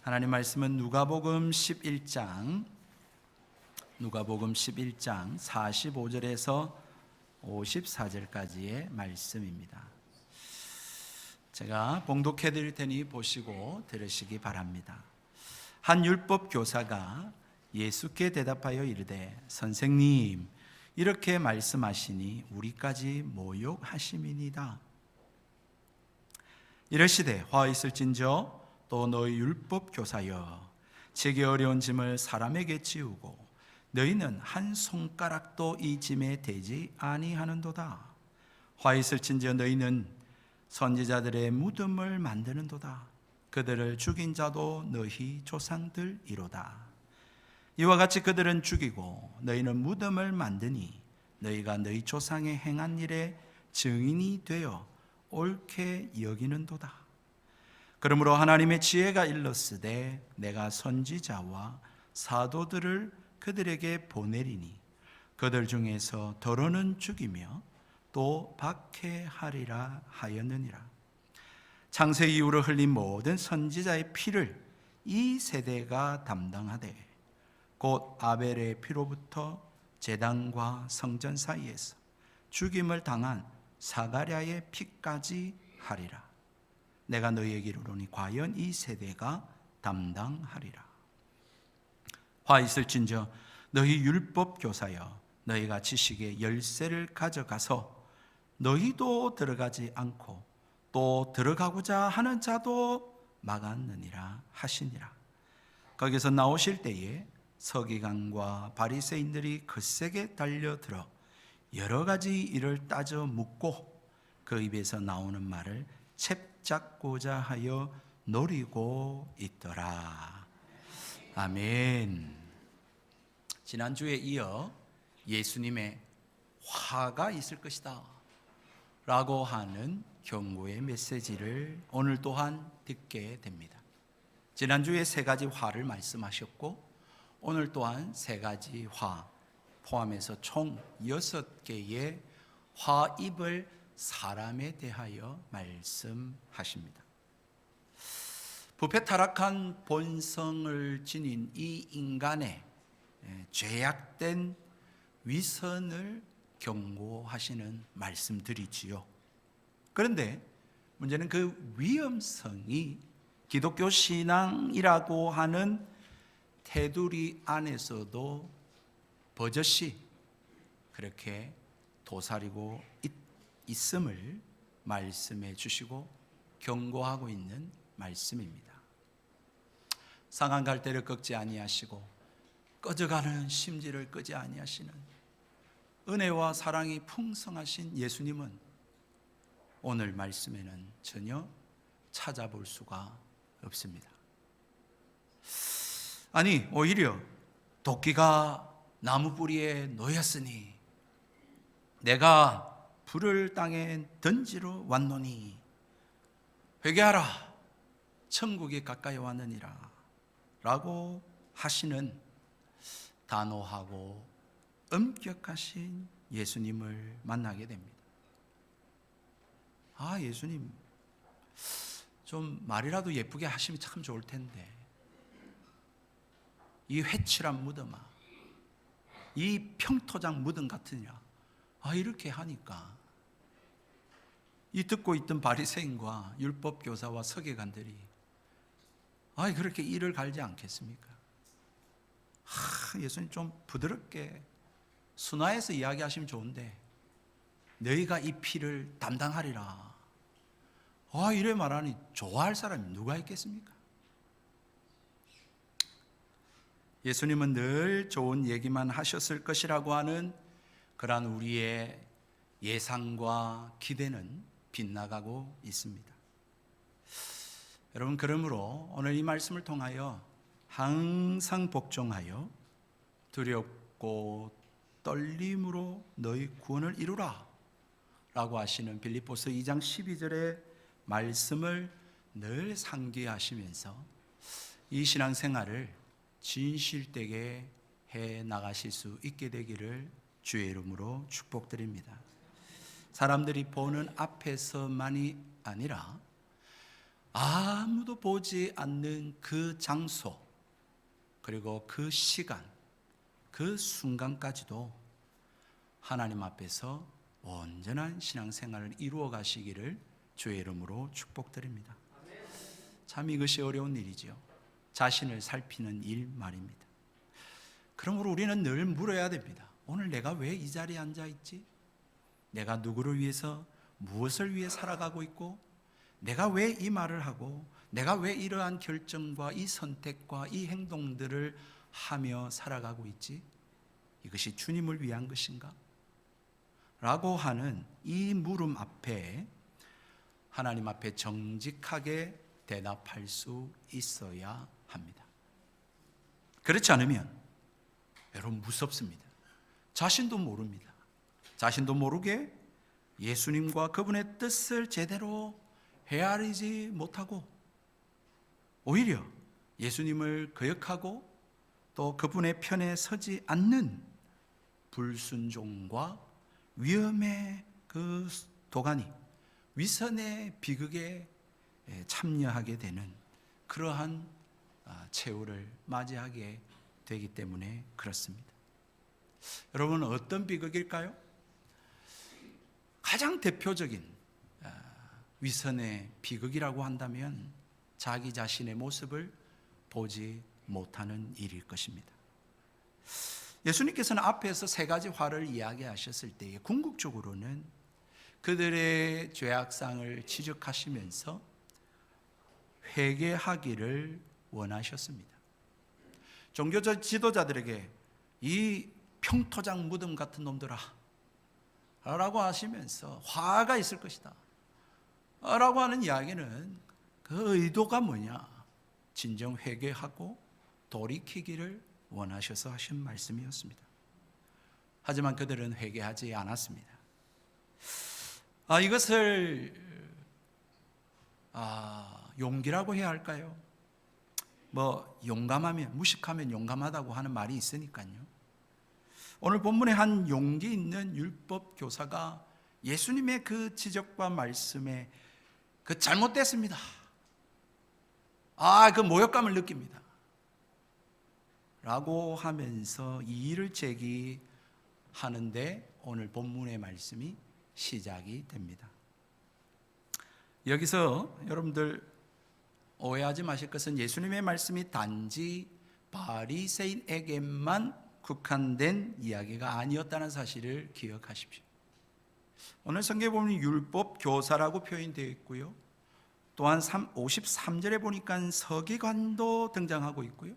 하나님 말씀은 누가복음 11장 45절에서 54절까지의 말씀입니다. 제가 봉독해 드릴 테니 보시고 들으시기 바랍니다. 한 율법 교사가 예수께 대답하여 이르되 선생님 이렇게 말씀하시니 우리까지 모욕하심이니이다. 이르시되 화 있을진저 또 너희 율법 교사여 지기 어려운 짐을 사람에게 지우고 너희는 한 손가락도 이 짐에 대지 아니하는도다. 화 있을진저 너희는 선지자들의 무덤을 만드는도다. 그들을 죽인 자도 너희 조상들이로다. 이와 같이 그들은 죽이고 너희는 무덤을 만드니 너희가 너희 조상의 행한 일에 증인이 되어 옳게 여기는도다. 그러므로 하나님의 지혜가 일렀으되 내가 선지자와 사도들을 그들에게 보내리니 그들 중에서 더러는 죽이며 또 박해하리라 하였느니라. 창세 이후로 흘린 모든 선지자의 피를 이 세대가 담당하되 곧 아벨의 피로부터 제단과 성전 사이에서 죽임을 당한 사가랴의 피까지 하리라. 내가 너희에게 이르노니 과연 이 세대가 담당하리라. 화 있을진저 너희 율법 교사여 너희가 지식의 열쇠를 가져가서 너희도 들어가지 않고 또 들어가고자 하는 자도 막았느니라 하시니라. 거기서 나오실 때에 서기관과 바리새인들이 거세게 달려들어 여러 가지 일을 따져 묻고 그 입에서 나오는 말을 챕잡고자 하여 노리고 있더라. 아멘. 지난주에 이어 예수님의 화가 있을 것이다 라고 하는 경고의 메시지를 오늘 또한 듣게 됩니다. 지난주에 세 가지 화를 말씀하셨고 오늘 또한 세 가지 화 포함해서 총 6개의 화 입을 사람에 대하여 말씀하십니다. 부패 타락한 본성을 지닌 이 인간의 죄악된 위선을 경고하시는 말씀들이지요. 그런데 문제는 그 위험성이 기독교 신앙이라고 하는 테두리 안에서도 버젓이 그렇게 도사리고 있음을 말씀해 주시고 경고하고 있는 말씀입니다. 상한 갈대를 꺾지 아니하시고 꺼져가는 심지를 끄지 아니하시는 은혜와 사랑이 풍성하신 예수님은 오늘 말씀에는 전혀 찾아볼 수가 없습니다. 아니 오히려 도끼가 나무 뿌리에 놓였으니 내가 불을 땅에 던지러 왔노니 회개하라 천국이 가까이 왔느니라 라고 하시는 단호하고 엄격하신 예수님을 만나게 됩니다. 아, 예수님 좀 말이라도 예쁘게 하시면 참 좋을 텐데 이 회칠한 무덤아 이 평토장 무덤 같으냐 이렇게 하니까 이 듣고 있던 바리새인과 율법 교사와 서기관들이 그렇게 이를 갈지 않겠습니까? 예수님 좀 부드럽게 순화해서 이야기하시면 좋은데 너희가 이 피를 담당하리라 이래 말하니 좋아할 사람이 누가 있겠습니까? 예수님은 늘 좋은 얘기만 하셨을 것이라고 하는 그러한 우리의 예상과 기대는 빗나가고 있습니다. 여러분, 그러므로 오늘 이 말씀을 통하여 항상 복종하여 두렵고 떨림으로 너희 구원을 이루라 라고 하시는 빌립보서 2장 12절의 말씀을 늘 상기하시면서 이 신앙생활을 진실되게 해 나가실 수 있게 되기를 주의 이름으로 축복드립니다. 사람들이 보는 앞에서만이 아니라 아무도 보지 않는 그 장소, 그리고 그 시간, 그 순간까지도 하나님 앞에서 온전한 신앙생활을 이루어 가시기를 주의 이름으로 축복드립니다. 참 이것이 어려운 일이지요. 자신을 살피는 일 말입니다. 그러므로 우리는 늘 물어야 됩니다. 오늘 내가 왜 이 자리에 앉아 있지? 내가 누구를 위해서, 무엇을 위해 살아가고 있고, 내가 왜 이 말을 하고, 내가 왜 이러한 결정과 이 선택과 이 행동들을 하며 살아가고 있지? 이것이 주님을 위한 것인가? 라고 하는 이 물음 앞에 하나님 앞에 정직하게 대답할 수 있어야 합니다. 그렇지 않으면 여러분 무섭습니다. 자신도 모릅니다. 자신도 모르게 예수님과 그분의 뜻을 제대로 헤아리지 못하고 오히려 예수님을 거역하고 또 그분의 편에 서지 않는 불순종과 위험의 그 도가니, 위선의 비극에 참여하게 되는 그러한 최후를 맞이하게 되기 때문에 그렇습니다. 여러분, 어떤 비극일까요? 가장 대표적인 위선의 비극이라고 한다면 자기 자신의 모습을 보지 못하는 일일 것입니다. 예수님께서는 앞에서 세 가지 화를 이야기하셨을 때에 궁극적으로는 그들의 죄악상을 지적하시면서 회개하기를 원하셨습니다. 종교 지도자들에게 이 평토장 무덤 같은 놈들아 라고 하시면서 화가 있을 것이다 라고 하는 이야기는 그 의도가 뭐냐? 진정 회개하고 돌이키기를 원하셔서 하신 말씀이었습니다. 하지만 그들은 회개하지 않았습니다. 이것을 용기라고 해야 할까요? 용감하면, 무식하면 용감하다고 하는 말이 있으니까요. 오늘 본문에 한 용기 있는 율법 교사가 예수님의 그 지적과 말씀에 그 잘못됐습니다. 그 모욕감을 느낍니다. 라고 하면서 이 일을 제기하는데 오늘 본문의 말씀이 시작이 됩니다. 여기서 여러분들 오해하지 마실 것은 예수님의 말씀이 단지 바리새인에게만 국한된 이야기가 아니었다는 사실을 기억하십시오. 오늘 성경에 보면 율법 교사라고 표현되어 있고요. 또한 53절에 보니까 서기관도 등장하고 있고요.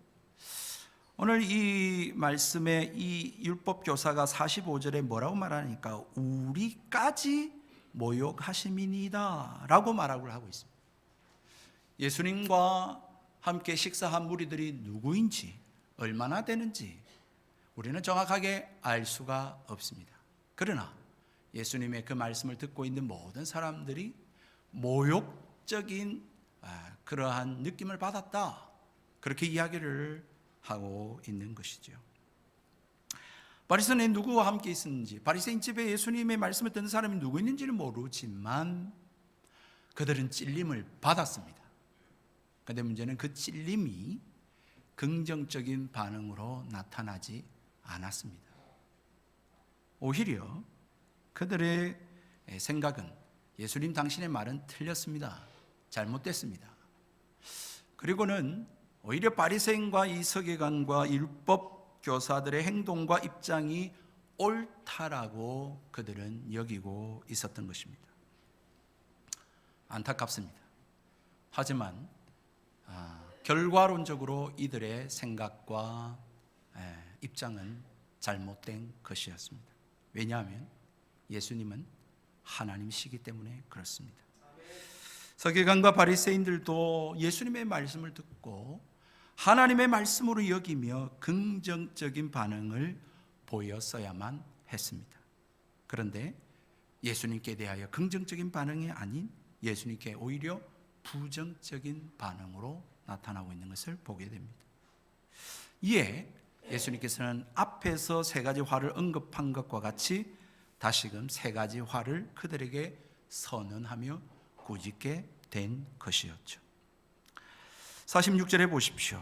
오늘 이 말씀에 이 율법 교사가 45절에 뭐라고 말하니까 우리까지 모욕하심이니이다 라고 말하고 있습니다. 예수님과 함께 식사한 무리들이 누구인지, 얼마나 되는지 우리는 정확하게 알 수가 없습니다. 그러나 예수님의 그 말씀을 듣고 있는 모든 사람들이 모욕적인 그러한 느낌을 받았다, 그렇게 이야기를 하고 있는 것이죠. 바리새인이 누구와 함께 있었는지, 바리새인 집에 예수님의 말씀을 듣는 사람이 누구 있는지는 모르지만 그들은 찔림을 받았습니다. 그런데 문제는 그 찔림이 긍정적인 반응으로 나타나지 않았습니다. 오히려 그들의 생각은 예수님 당신의 말은 틀렸습니다. 잘못됐습니다. 그리고는 오히려 바리새인과 이 서기관과 율법 교사들의 행동과 입장이 옳다라고 그들은 여기고 있었던 것입니다. 안타깝습니다. 하지만 결과론적으로 이들의 생각과 입장은 잘못된 것이었습니다. 왜냐하면 예수님은 하나님이시기 때문에 그렇습니다. 서기관과 바리새인들도 예수님의 말씀을 듣고 하나님의 말씀으로 여기며 긍정적인 반응을 보였어야만 했습니다. 그런데 예수님께 대하여 긍정적인 반응이 아닌 예수님께 오히려 부정적인 반응으로 나타나고 있는 것을 보게 됩니다. 이에 예수님께서는 앞에서 세 가지 화를 언급한 것과 같이 다시금 세 가지 화를 그들에게 선언하며 꾸짖게 된 것이었죠. 46절에 보십시오.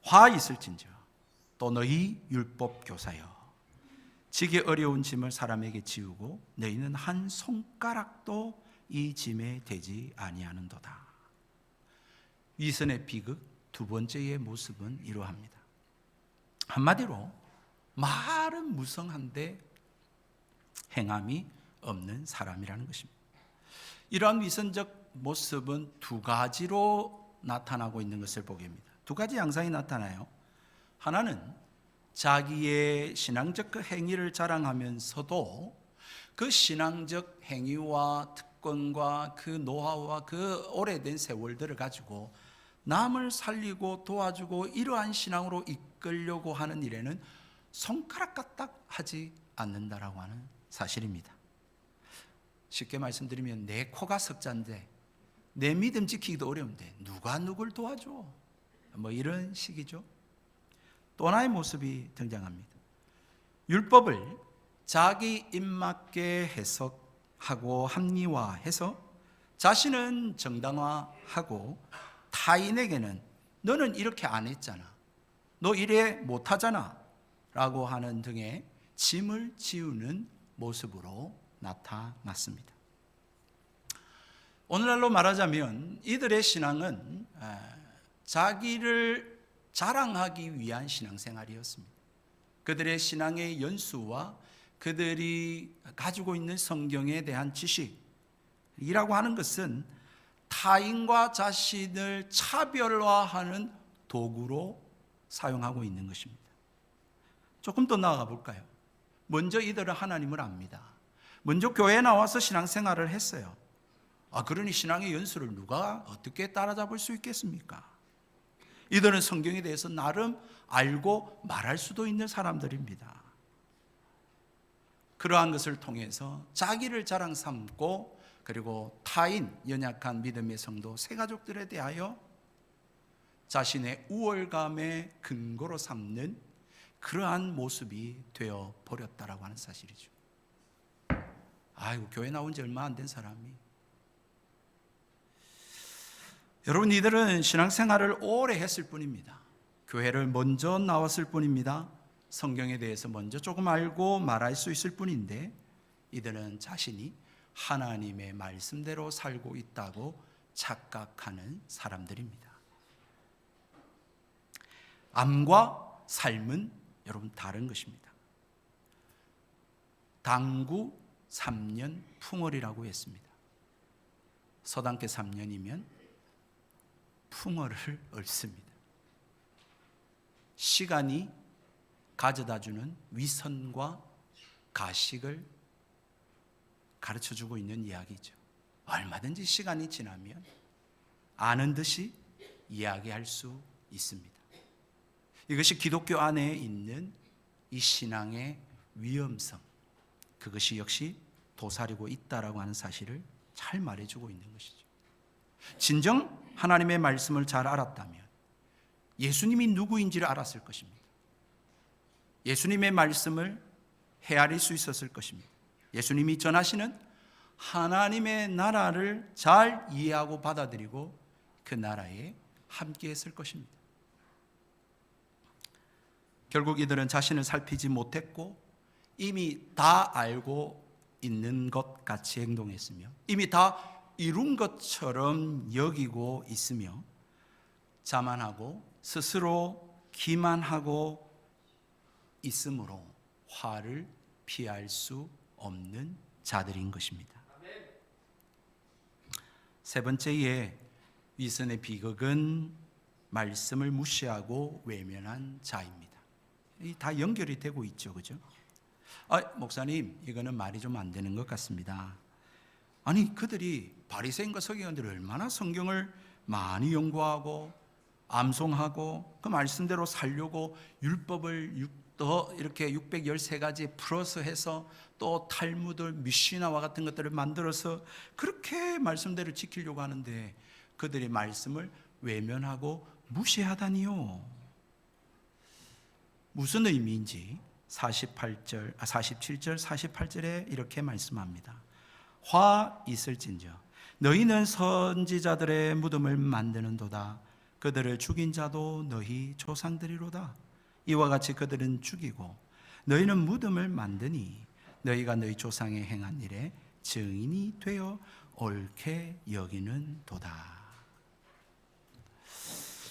화 있을진저 또 너희 율법 교사여 지기 어려운 짐을 사람에게 지우고 너희는 한 손가락도 이 짐에 대지 아니하는도다. 위선의 비극 두 번째의 모습은 이러합니다. 한마디로 말은 무성한데 행함이 없는 사람이라는 것입니다. 이러한 위선적 모습은 두 가지로 나타나고 있는 것을 보게 됩니다. 두 가지 양상이 나타나요. 하나는 자기의 신앙적 그 행위를 자랑하면서도 그 신앙적 행위와 특권과 그 노하우와 그 오래된 세월들을 가지고 남을 살리고 도와주고 이러한 신앙으로 이끌려고 하는 일에는 손가락 까딱 하지 않는다라고 하는 사실입니다. 쉽게 말씀드리면 내 코가 석자인데 내 믿음 지키기도 어려운데 누가 누굴 도와줘? 뭐 이런 식이죠. 또 하나의 모습이 등장합니다. 율법을 자기 입맞게 해석하고 합리화해서 자신은 정당화하고 타인에게는 너는 이렇게 안 했잖아, 너 이래 못하잖아 라고 하는 등의 짐을 지우는 모습으로 나타났습니다. 오늘날로 말하자면 이들의 신앙은 자기를 자랑하기 위한 신앙생활이었습니다. 그들의 신앙의 연수와 그들이 가지고 있는 성경에 대한 지식이라고 하는 것은 타인과 자신을 차별화하는 도구로 사용하고 있는 것입니다. 조금 더 나아가 볼까요? 먼저 이들은 하나님을 압니다. 먼저 교회에 나와서 신앙생활을 했어요. 그러니 신앙의 연수를 누가 어떻게 따라잡을 수 있겠습니까? 이들은 성경에 대해서 나름 알고 말할 수도 있는 사람들입니다. 그러한 것을 통해서 자기를 자랑 삼고 그리고 타인, 연약한 믿음의 성도, 새가족들에 대하여 자신의 우월감의 근거로 삼는 그러한 모습이 되어 버렸다라고 하는 사실이죠. 아이고, 교회 나온 지 얼마 안 된 사람이. 여러분, 이들은 신앙생활을 오래 했을 뿐입니다. 교회를 먼저 나왔을 뿐입니다. 성경에 대해서 먼저 조금 알고 말할 수 있을 뿐인데 이들은 자신이 하나님의 말씀대로 살고 있다고 착각하는 사람들입니다. 암과 삶은 여러분 다른 것입니다. 당구 3년 풍월이라고 했습니다. 서당계 3년이면 풍월을 읊습니다. 시간이 가져다주는 위선과 가식을 가르쳐주고 있는 이야기죠. 얼마든지 시간이 지나면 아는 듯이 이야기할 수 있습니다. 이것이 기독교 안에 있는 이 신앙의 위험성, 그것이 역시 도사리고 있다라고 하는 사실을 잘 말해주고 있는 것이죠. 진정 하나님의 말씀을 잘 알았다면 예수님이 누구인지를 알았을 것입니다. 예수님의 말씀을 헤아릴 수 있었을 것입니다. 예수님이 전하시는 하나님의 나라를 잘 이해하고 받아들이고 그 나라에 함께 했을 것입니다. 결국 이들은 자신을 살피지 못했고 이미 다 알고 있는 것 같이 행동했으며 이미 다 이룬 것처럼 여기고 있으며 자만하고 스스로 기만하고 있으므로 화를 피할 수 없는 자들인 것입니다. 세 번째의 위선의 비극은 말씀을 무시하고 외면한 자입니다. 다 연결이 되고 있죠, 그죠? 목사님, 이거는 말이 좀 안 되는 것 같습니다. 아니, 그들이 바리새인과 서기관들이 얼마나 성경을 많이 연구하고 암송하고 그 말씀대로 살려고 율법을 또 이렇게 613가지 플러스 해서 또 탈무드, 미시나와 같은 것들을 만들어서 그렇게 말씀대로 지키려고 하는데 그들이 말씀을 외면하고 무시하다니요. 무슨 의미인지 47절, 48절에 이렇게 말씀합니다. 화 있을진저 너희는 선지자들의 무덤을 만드는도다. 그들을 죽인 자도 너희 조상들이로다. 이와 같이 그들은 죽이고 너희는 무덤을 만드니 너희가 너희 조상의 행한 일에 증인이 되어 옳게 여기는 도다.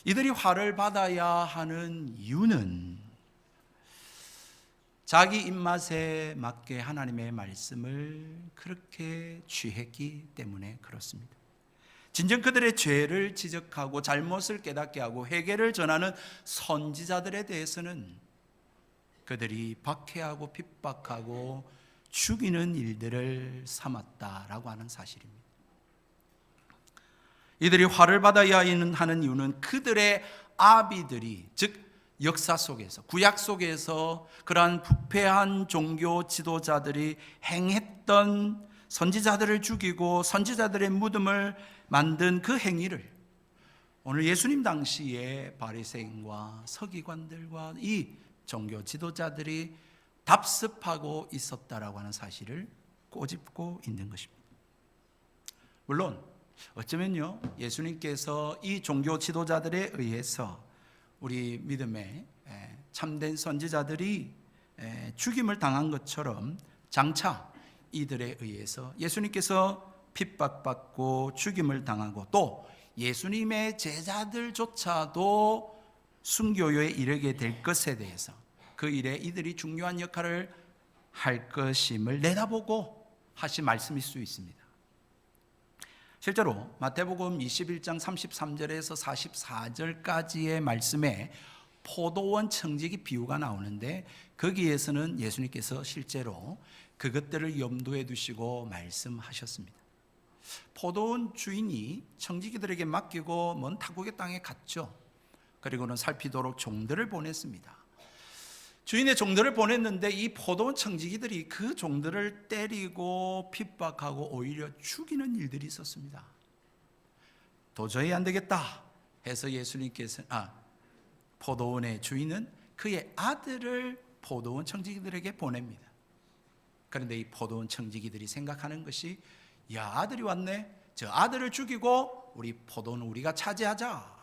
이들이 화를 받아야 하는 이유는 자기 입맛에 맞게 하나님의 말씀을 그렇게 취했기 때문에 그렇습니다. 진정 그들의 죄를 지적하고 잘못을 깨닫게 하고 회개를 전하는 선지자들에 대해서는 그들이 박해하고 핍박하고 죽이는 일들을 삼았다라고 하는 사실입니다. 이들이 화를 받아야 하는 이유는 그들의 아비들이, 즉 역사 속에서, 구약 속에서 그러한 부패한 종교 지도자들이 행했던 선지자들을 죽이고 선지자들의 무덤을 만든 그 행위를 오늘 예수님 당시에 바리새인과 서기관들과 이 종교 지도자들이 답습하고 있었다라고 하는 사실을 꼬집고 있는 것입니다. 물론 어쩌면요, 예수님께서 이 종교 지도자들에 의해서 우리 믿음의 참된 선지자들이 죽임을 당한 것처럼 장차 이들에 의해서 예수님께서 핍박받고 죽임을 당하고 또 예수님의 제자들조차도 순교에 이르게 될 것에 대해서 그 일에 이들이 중요한 역할을 할 것임을 내다보고 하신 말씀일 수 있습니다. 실제로 마태복음 21장 33절에서 44절까지의 말씀에 포도원 청지기 비유가 나오는데 거기에서는 예수님께서 실제로 그것들을 염두에 두시고 말씀하셨습니다. 포도원 주인이 청지기들에게 맡기고 먼 타국의 땅에 갔죠. 그리고는 살피도록 종들을 보냈습니다. 주인의 종들을 보냈는데 이 포도원 청지기들이 그 종들을 때리고 핍박하고 오히려 죽이는 일들이 있었습니다. 도저히 안 되겠다 해서 예수님께서 포도원의 주인은 그의 아들을 포도원 청지기들에게 보냅니다. 그런데 이 포도원 청지기들이 생각하는 것이 야, 아들이 왔네. 저 아들을 죽이고 우리 포도원을 우리가 차지하자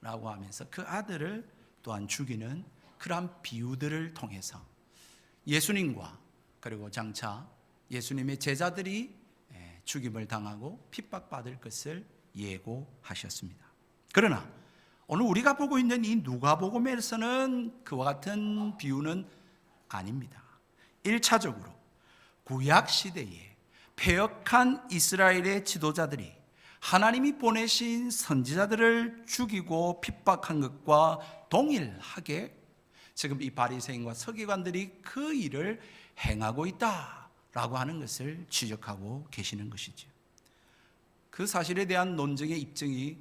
라고 하면서 그 아들을 또한 죽이는 그러한 비유들을 통해서 예수님과 그리고 장차 예수님의 제자들이 죽임을 당하고 핍박받을 것을 예고하셨습니다. 그러나 오늘 우리가 보고 있는 이 누가복음에서는 그와 같은 비유는 아닙니다. 1차적으로 구약 시대에 패역한 이스라엘의 지도자들이 하나님이 보내신 선지자들을 죽이고 핍박한 것과 동일하게 지금 이 바리새인과 서기관들이 그 일을 행하고 있다라고 하는 것을 지적하고 계시는 것이죠. 그 사실에 대한 논증의 입증이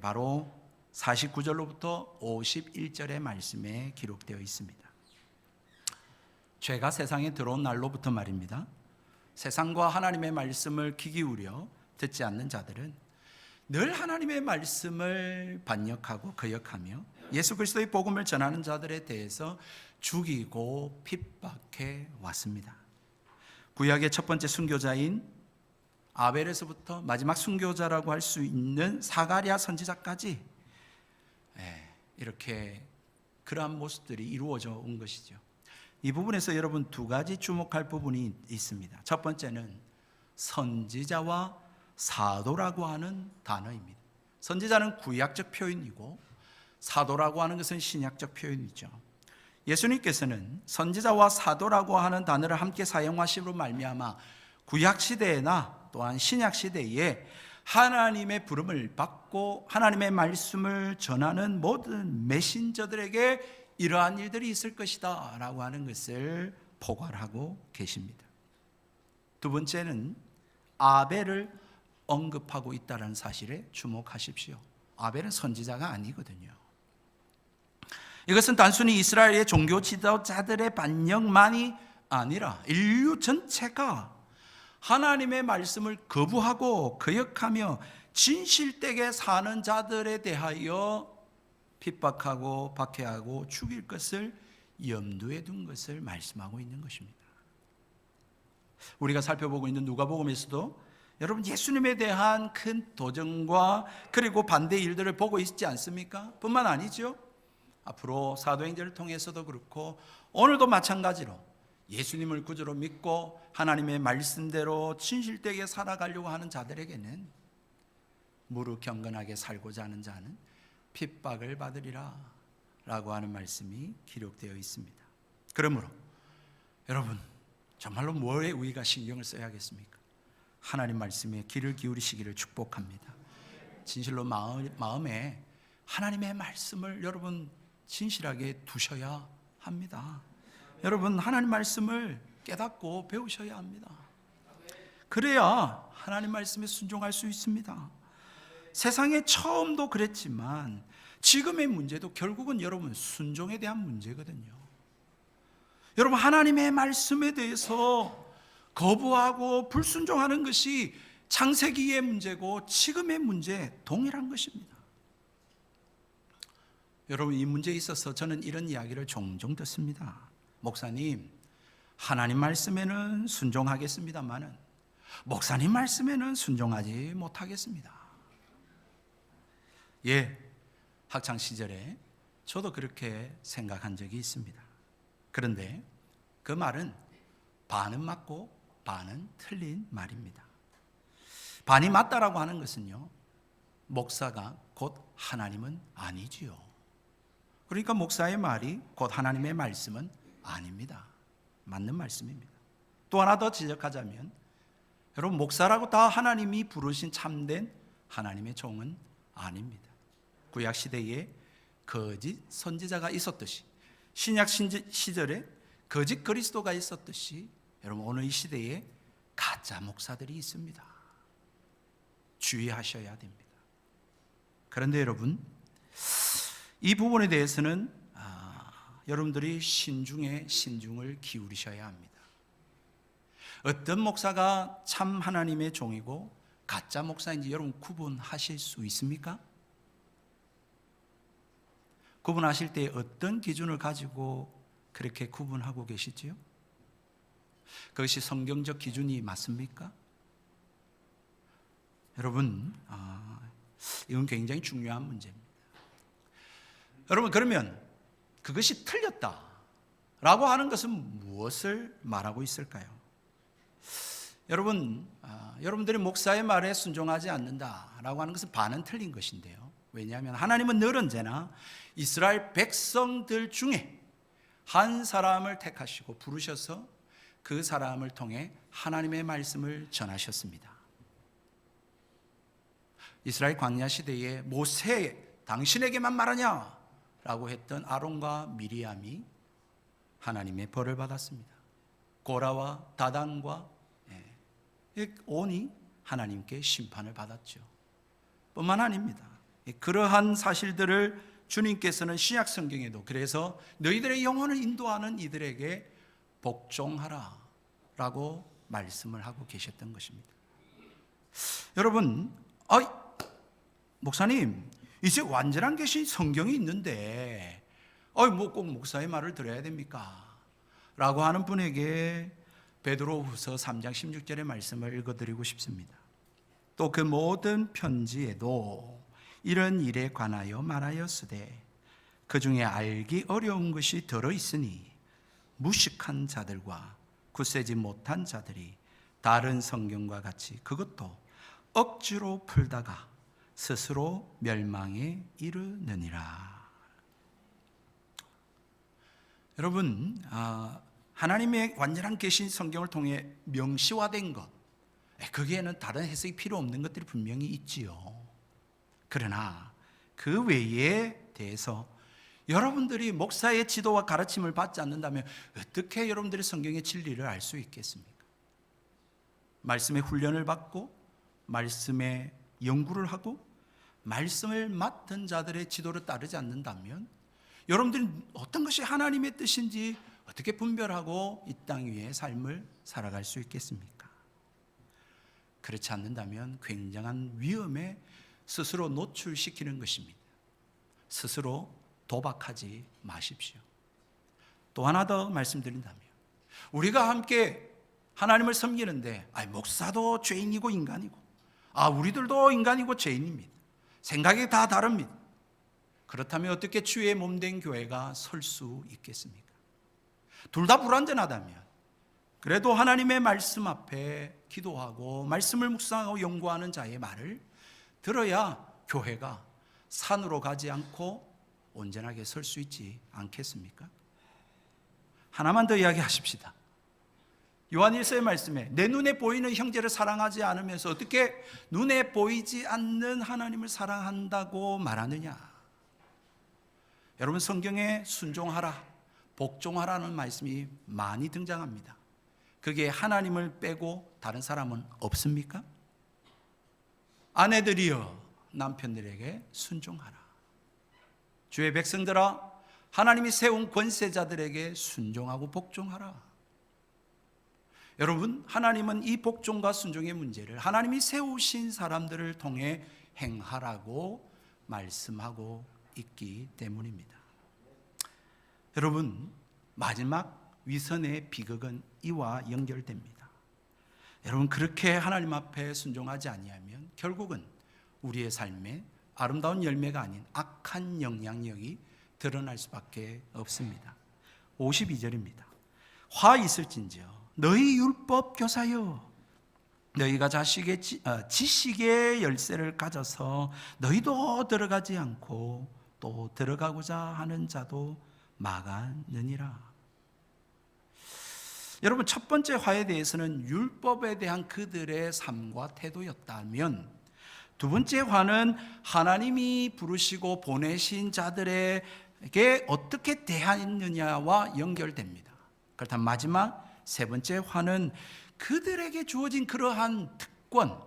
바로 49절로부터 51절의 말씀에 기록되어 있습니다. 죄가 세상에 들어온 날로부터 말입니다. 세상과 하나님의 말씀을 귀 기울여 듣지 않는 자들은 늘 하나님의 말씀을 반역하고 거역하며 예수 그리스도의 복음을 전하는 자들에 대해서 죽이고 핍박해 왔습니다. 구약의 첫 번째 순교자인 아벨에서부터 마지막 순교자라고 할 수 있는 사가랴 선지자까지 이렇게 그러한 모습들이 이루어져 온 것이죠. 이 부분에서 여러분 두 가지 주목할 부분이 있습니다. 첫 번째는 선지자와 사도라고 하는 단어입니다. 선지자는 구약적 표현이고 사도라고 하는 것은 신약적 표현이죠. 예수님께서는 선지자와 사도라고 하는 단어를 함께 사용하심으로 말미암아 구약 시대나 또한 신약 시대에 하나님의 부름을 받고 하나님의 말씀을 전하는 모든 메신저들에게 이러한 일들이 있을 것이다 라고 하는 것을 포괄하고 계십니다. 두 번째는 아벨을 언급하고 있다는 사실에 주목하십시오. 아벨은 선지자가 아니거든요. 이것은 단순히 이스라엘의 종교 지도자들의 반역만이 아니라 인류 전체가 하나님의 말씀을 거부하고 거역하며 진실되게 사는 자들에 대하여 핍박하고 박해하고 죽일 것을 염두에 둔 것을 말씀하고 있는 것입니다. 우리가 살펴보고 있는 누가복음에서도 여러분 예수님에 대한 큰 도전과 그리고 반대 일들을 보고 있지 않습니까? 뿐만 아니죠. 앞으로 사도행전을 통해서도 그렇고 오늘도 마찬가지로 예수님을 구주로 믿고 하나님의 말씀대로 진실되게 살아가려고 하는 자들에게는 무릇 경건하게 살고자 하는 자는 핍박을 받으리라 라고 하는 말씀이 기록되어 있습니다. 그러므로 여러분 정말로 뭐에 우리가 신경을 써야겠습니까? 하나님 말씀에 귀를 기울이시기를 축복합니다. 진실로 마음에 하나님의 말씀을 여러분 진실하게 두셔야 합니다. 여러분 하나님 말씀을 깨닫고 배우셔야 합니다. 그래야 하나님 말씀에 순종할 수 있습니다. 세상에 처음도 그랬지만 지금의 문제도 결국은 여러분 순종에 대한 문제거든요. 여러분 하나님의 말씀에 대해서 거부하고 불순종하는 것이 창세기의 문제고 지금의 문제 동일한 것입니다. 여러분 이 문제에 있어서 저는 이런 이야기를 종종 듣습니다. 목사님, 하나님 말씀에는 순종하겠습니다마는 목사님 말씀에는 순종하지 못하겠습니다. 예, 학창 시절에 저도 그렇게 생각한 적이 있습니다. 그런데 그 말은 반은 맞고 반은 틀린 말입니다. 반이 맞다라고 하는 것은요, 목사가 곧 하나님은 아니지요. 그러니까 목사의 말이 곧 하나님의 말씀은 아닙니다. 맞는 말씀입니다. 또 하나 더 지적하자면 여러분 목사라고 다 하나님이 부르신 참된 하나님의 종은 아닙니다. 구약 시대에 거짓 선지자가 있었듯이 신약 시절에 거짓 그리스도가 있었듯이 여러분 오늘 이 시대에 가짜 목사들이 있습니다. 주의하셔야 됩니다. 그런데 여러분 이 부분에 대해서는 여러분들이 신중을 기울이셔야 합니다. 어떤 목사가 참 하나님의 종이고 가짜 목사인지 여러분 구분하실 수 있습니까? 구분하실 때 어떤 기준을 가지고 그렇게 구분하고 계시지요? 그것이 성경적 기준이 맞습니까? 여러분, 이건 굉장히 중요한 문제입니다. 여러분, 그러면 그것이 틀렸다라고 하는 것은 무엇을 말하고 있을까요? 여러분, 여러분들이 목사의 말에 순종하지 않는다라고 하는 것은 반은 틀린 것인데요. 왜냐하면 하나님은 늘 언제나 이스라엘 백성들 중에 한 사람을 택하시고 부르셔서 그 사람을 통해 하나님의 말씀을 전하셨습니다. 이스라엘 광야 시대에 모세 당신에게만 말하냐? 라고 했던 아론과 미리암이 하나님의 벌을 받았습니다. 고라와 다단과 온이 하나님께 심판을 받았죠. 뿐만 아닙니다. 그러한 사실들을 주님께서는 신약 성경에도 그래서 너희들의 영혼을 인도하는 이들에게 복종하라 라고 말씀을 하고 계셨던 것입니다. 여러분, 목사님 이제 완전한 것이 성경이 있는데 뭐 꼭 목사의 말을 들어야 됩니까? 라고 하는 분에게 베드로후서 3장 16절의 말씀을 읽어드리고 싶습니다. 또 그 모든 편지에도 이런 일에 관하여 말하였으되 그 중에 알기 어려운 것이 들어있으니 무식한 자들과 굳세지 못한 자들이 다른 성경과 같이 그것도 억지로 풀다가 스스로 멸망에 이르느니라. 여러분, 하나님의 완전한 계신 성경을 통해 명시화된 것, 거기에는 다른 해석이 필요 없는 것들이 분명히 있지요. 그러나 그 외에 대해서 여러분들이 목사의 지도와 가르침을 받지 않는다면 어떻게 여러분들이 성경의 진리를 알 수 있겠습니까? 말씀의 훈련을 받고 말씀의 연구를 하고 말씀을 맡은 자들의 지도를 따르지 않는다면 여러분들이 어떤 것이 하나님의 뜻인지 어떻게 분별하고 이 땅 위에 삶을 살아갈 수 있겠습니까? 그렇지 않는다면 굉장한 위험에 스스로 노출시키는 것입니다. 스스로 도박하지 마십시오. 또 하나 더 말씀드린다면 우리가 함께 하나님을 섬기는데 목사도 죄인이고 인간이고 우리들도 인간이고 죄인입니다. 생각이 다 다릅니다. 그렇다면 어떻게 주의 몸된 교회가 설 수 있겠습니까? 둘 다 불완전하다면 그래도 하나님의 말씀 앞에 기도하고 말씀을 묵상하고 연구하는 자의 말을 들어야 교회가 산으로 가지 않고 온전하게 설 수 있지 않겠습니까? 하나만 더 이야기하십시다. 요한일서의 말씀에 내 눈에 보이는 형제를 사랑하지 않으면서 어떻게 눈에 보이지 않는 하나님을 사랑한다고 말하느냐? 여러분, 성경에 순종하라, 복종하라는 말씀이 많이 등장합니다. 그게 하나님을 빼고 다른 사람은 없습니까? 아내들이여 남편들에게 순종하라. 주의 백성들아 하나님이 세운 권세자들에게 순종하고 복종하라. 여러분, 하나님은 이 복종과 순종의 문제를 하나님이 세우신 사람들을 통해 행하라고 말씀하고 있기 때문입니다. 여러분, 마지막 위선의 비극은 이와 연결됩니다. 여러분, 그렇게 하나님 앞에 순종하지 아니하면 결국은 우리의 삶에 아름다운 열매가 아닌 악한 영향력이 드러날 수밖에 없습니다. 52절입니다. 화 있을진저 너희 율법 교사여, 너희가 지식의 열쇠를 가져서 너희도 들어가지 않고 또 들어가고자 하는 자도 막았느니라. 여러분, 첫 번째 화에 대해서는 율법에 대한 그들의 삶과 태도였다면, 두 번째 화는 하나님이 부르시고 보내신 자들에게 어떻게 대하느냐와 연결됩니다. 그렇다면 마지막 세 번째 화는 그들에게 주어진 그러한 특권,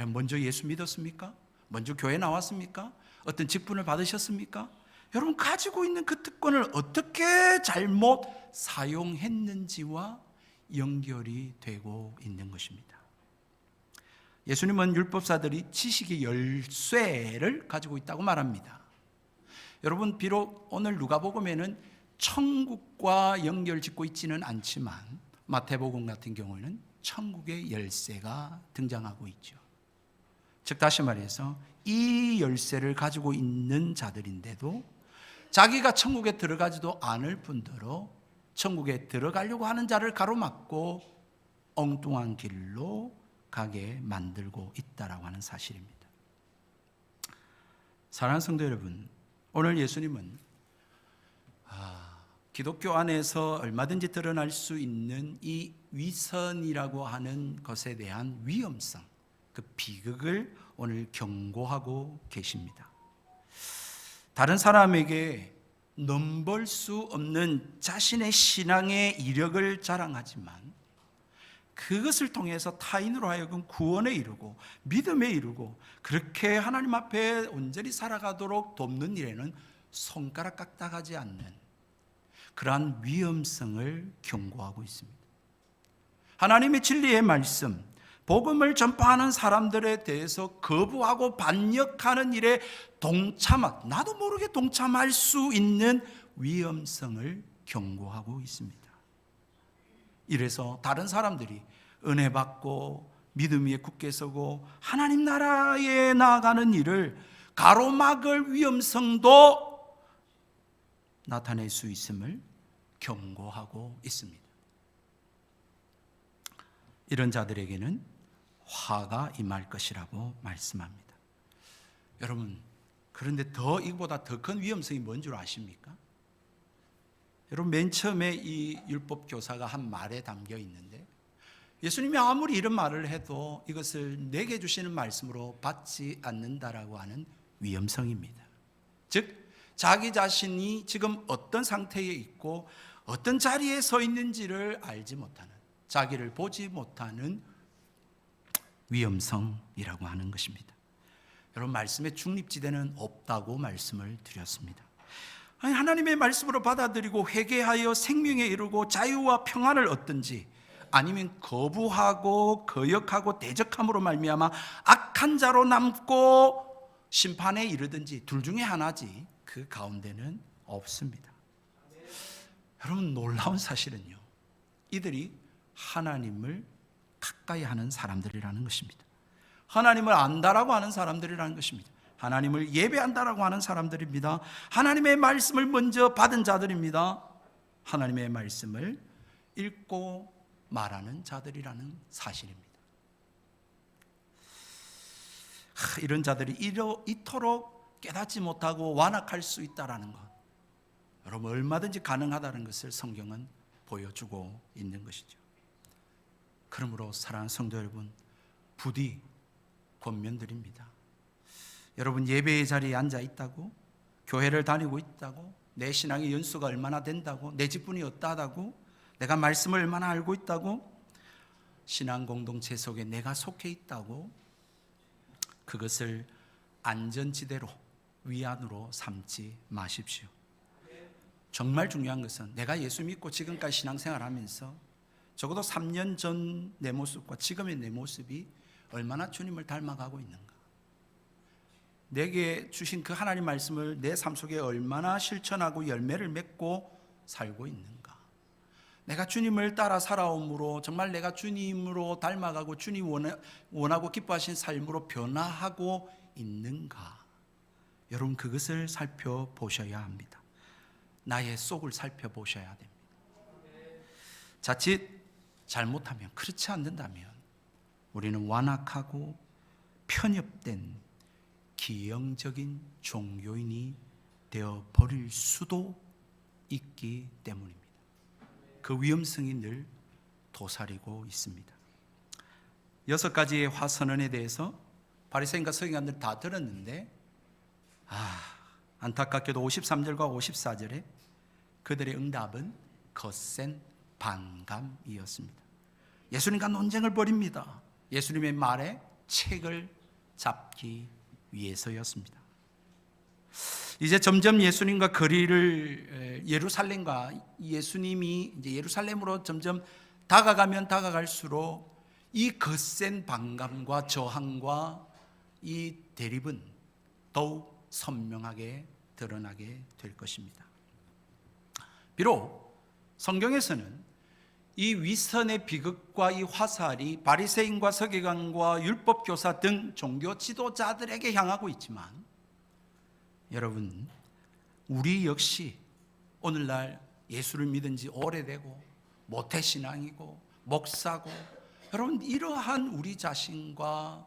먼저 예수 믿었습니까? 먼저 교회 나왔습니까? 어떤 직분을 받으셨습니까? 여러분, 가지고 있는 그 특권을 어떻게 잘못 사용했는지와 연결이 되고 있는 것입니다. 예수님은 율법사들이 지식의 열쇠를 가지고 있다고 말합니다. 여러분, 비록 오늘 누가복음에는 천국과 연결 짓고 있지는 않지만 마태복음 같은 경우에는 천국의 열쇠가 등장하고 있죠. 즉 다시 말해서 이 열쇠를 가지고 있는 자들인데도 자기가 천국에 들어가지도 않을 뿐더러 천국에 들어가려고 하는 자를 가로막고 엉뚱한 길로 가게 만들고 있다라고 하는 사실입니다. 사랑하는 성도 여러분, 오늘 예수님은 기독교 안에서 얼마든지 드러날 수 있는 이 위선이라고 하는 것에 대한 위험성, 그 비극을 오늘 경고하고 계십니다. 다른 사람에게 넘볼 수 없는 자신의 신앙의 이력을 자랑하지만 그것을 통해서 타인으로 하여금 구원에 이르고 믿음에 이르고 그렇게 하나님 앞에 온전히 살아가도록 돕는 일에는 손가락 까딱하지 않는 그러한 위험성을 경고하고 있습니다. 하나님의 진리의 말씀, 복음을 전파하는 사람들에 대해서 거부하고 반역하는 일에 나도 모르게 동참할 수 있는 위험성을 경고하고 있습니다. 이래서 다른 사람들이 은혜 받고 믿음 위에 굳게 서고 하나님 나라에 나아가는 일을 가로막을 위험성도 나타낼 수 있음을 경고하고 있습니다. 이런 자들에게는 화가 임할 것이라고 말씀합니다. 여러분, 그런데 이보다 더 큰 위험성이 뭔 줄 아십니까? 여러분, 맨 처음에 이 율법 교사가 한 말에 담겨 있는데 예수님이 아무리 이런 말을 해도 이것을 내게 주시는 말씀으로 받지 않는다라고 하는 위험성입니다. 즉 자기 자신이 지금 어떤 상태에 있고 어떤 자리에 서 있는지를 알지 못하는, 자기를 보지 못하는 위험성이라고 하는 것입니다. 여러분, 말씀의 중립지대는 없다고 말씀을 드렸습니다. 하나님의 말씀으로 받아들이고 회개하여 생명에 이르고 자유와 평안을 얻든지 아니면 거부하고 거역하고 대적함으로 말미암아 악한 자로 남고 심판에 이르든지 둘 중에 하나지 그 가운데는 없습니다. 여러분, 놀라운 사실은요, 이들이 하나님을 가까이 하는 사람들이라는 것입니다. 하나님을 안다라고 하는 사람들이라는 것입니다. 하나님을 예배한다라고 하는 사람들입니다. 하나님의 말씀을 먼저 받은 자들입니다. 하나님의 말씀을 읽고 말하는 자들이라는 사실입니다. 이런 자들이 이토록 깨닫지 못하고 완악할 수 있다는 것, 여러분 얼마든지 가능하다는 것을 성경은 보여주고 있는 것이죠. 그러므로 사랑하는 성도 여러분, 부디 권면드립니다. 여러분 예배의 자리에 앉아 있다고, 교회를 다니고 있다고, 내 신앙의 연수가 얼마나 된다고, 내 직분이 어떠하다고, 내가 말씀을 얼마나 알고 있다고, 신앙 공동체 속에 내가 속해 있다고 그것을 안전지대로, 위안으로 삼지 마십시오. 정말 중요한 것은 내가 예수 믿고 지금까지 신앙생활하면서 적어도 3년 전 내 모습과 지금의 내 모습이 얼마나 주님을 닮아가고 있는가, 내게 주신 그 하나님 말씀을 내 삶 속에 얼마나 실천하고 열매를 맺고 살고 있는가, 내가 주님을 따라 살아옴으로 정말 내가 주님으로 닮아가고 주님 원하고 기뻐하신 삶으로 변화하고 있는가, 여러분 그것을 살펴보셔야 합니다. 나의 속을 살펴보셔야 됩니다. 자칫 잘못하면, 그렇지 않는다면 우리는 완악하고 편협된 기형적인 종교인이 되어버릴 수도 있기 때문입니다. 그 위험성이 늘 도사리고 있습니다. 6가지의 화선언에 대해서 바리새인과 서기관들 다 들었는데 안타깝게도 53절과 54절에 그들의 응답은 거센 반감이었습니다. 예수님과 논쟁을 벌입니다. 예수님의 말에 책을 잡기 위해서였습니다. 이제 점점 예수님과 거리를, 예루살렘과 예수님이 이제 예루살렘으로 점점 다가가면 다가갈수록 이 거센 반감과 저항과 이 대립은 더욱 선명하게 드러나게 될 것입니다. 비록 성경에서는 이 위선의 비극과 이 화살이 바리새인과 서기관과 율법교사 등 종교 지도자들에게 향하고 있지만, 여러분 우리 역시 오늘날 예수를 믿은 지 오래되고 모태신앙이고 목사고, 여러분 이러한 우리 자신과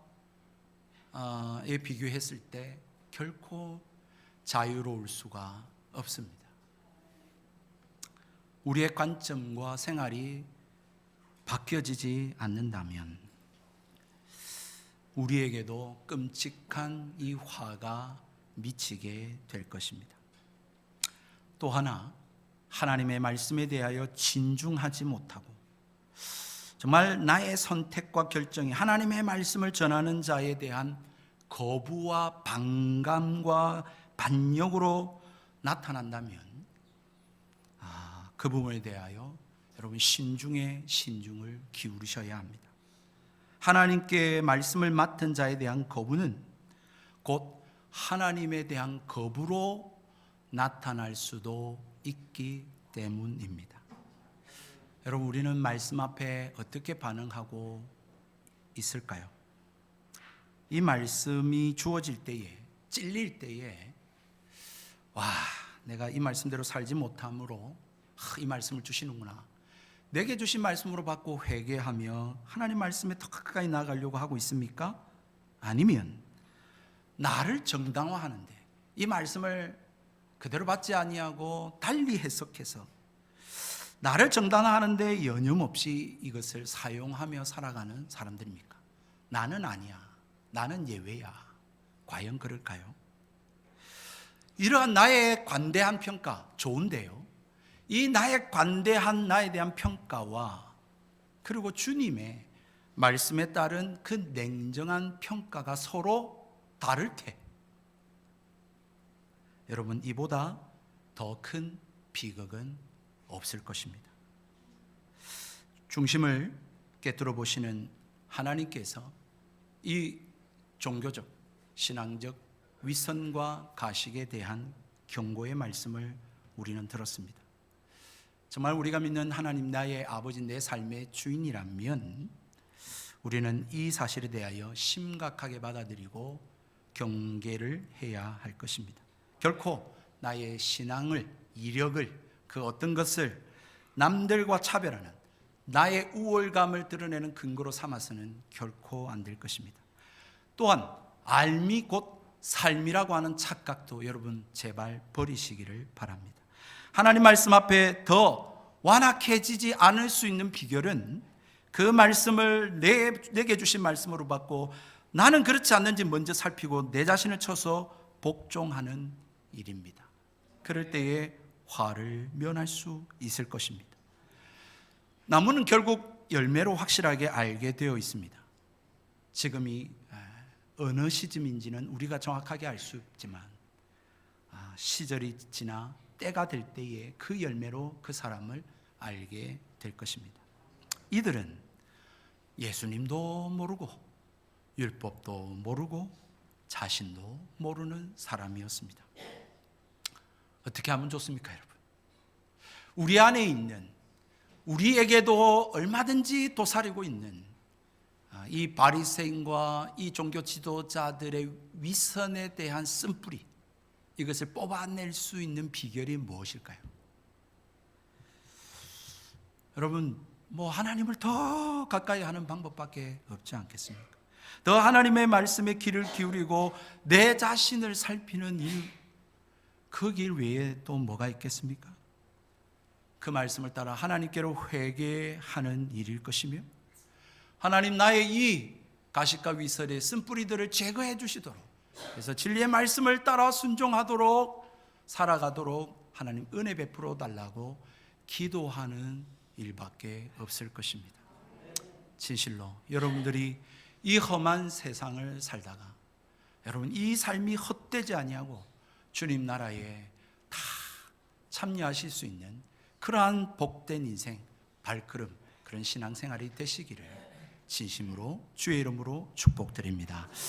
비교했을 때 결코 자유로울 수가 없습니다. 우리의 관점과 생활이 바뀌어지지 않는다면 우리에게도 끔찍한 이 화가 미치게 될 것입니다. 또 하나, 하나님의 말씀에 대하여 진중하지 못하고 정말 나의 선택과 결정이 하나님의 말씀을 전하는 자에 대한 거부와 반감과 반역으로 나타난다면 그 부분에 대하여 여러분 신중에 신중을 기울이셔야 합니다. 하나님께 말씀을 맡은 자에 대한 거부는 곧 하나님에 대한 거부로 나타날 수도 있기 때문입니다. 여러분 우리는 말씀 앞에 어떻게 반응하고 있을까요? 이 말씀이 주어질 때에, 찔릴 때에 내가 이 말씀대로 살지 못함으로 이 말씀을 주시는구나, 내게 주신 말씀으로 받고 회개하며 하나님 말씀에 더 가까이 나아가려고 하고 있습니까? 아니면 나를 정당화하는데, 이 말씀을 그대로 받지 아니하고 달리 해석해서 나를 정당화하는데 여념없이 이것을 사용하며 살아가는 사람들입니까? 나는 아니야, 나는 예외야. 과연 그럴까요? 이러한 나의 관대한 평가 좋은데요, 이 나의 관대한 나에 대한 평가와 그리고 주님의 말씀에 따른 그 냉정한 평가가 서로 다를 때 여러분 이보다 더 큰 비극은 없을 것입니다. 중심을 깨뜨려 보시는 하나님께서 이 종교적, 신앙적 위선과 가식에 대한 경고의 말씀을 우리는 들었습니다. 정말 우리가 믿는 하나님 나의 아버지 내 삶의 주인이라면 우리는 이 사실에 대하여 심각하게 받아들이고 경계를 해야 할 것입니다. 결코 나의 신앙을, 이력을, 그 어떤 것을 남들과 차별하는 나의 우월감을 드러내는 근거로 삼아서는 결코 안 될 것입니다. 또한 알미 곧 삶이라고 하는 착각도 여러분 제발 버리시기를 바랍니다. 하나님 말씀 앞에 더 완악해지지 않을 수 있는 비결은 그 말씀을 내게 주신 말씀으로 받고 나는 그렇지 않는지 먼저 살피고 내 자신을 쳐서 복종하는 일입니다. 그럴 때에 화를 면할 수 있을 것입니다. 나무는 결국 열매로 확실하게 알게 되어 있습니다. 지금이 어느 시점인지는 우리가 정확하게 알 수 없지만 시절이 지나 때가 될 때에 그 열매로 그 사람을 알게 될 것입니다. 이들은 예수님도 모르고 율법도 모르고 자신도 모르는 사람이었습니다. 어떻게 하면 좋습니까, 여러분? 우리 안에 있는, 우리에게도 얼마든지 도사리고 있는 이 바리새인과 이 종교 지도자들의 위선에 대한 쓴뿌리, 이것을 뽑아낼 수 있는 비결이 무엇일까요? 여러분, 하나님을 더 가까이 하는 방법밖에 없지 않겠습니까? 더 하나님의 말씀에 귀를 기울이고 내 자신을 살피는 일, 그 길 외에 또 뭐가 있겠습니까? 그 말씀을 따라 하나님께로 회개하는 일일 것이며, 하나님 나의 이 가식과 위설의 쓴뿌리들을 제거해 주시도록, 그래서 진리의 말씀을 따라 순종하도록 살아가도록 하나님 은혜 베풀어 달라고 기도하는 일밖에 없을 것입니다. 진실로 여러분들이 이 험한 세상을 살다가 여러분 이 삶이 헛되지 아니하고 주님 나라에 다 참여하실 수 있는 그러한 복된 인생, 발걸음, 그런 신앙생활이 되시기를 진심으로 주의 이름으로 축복드립니다.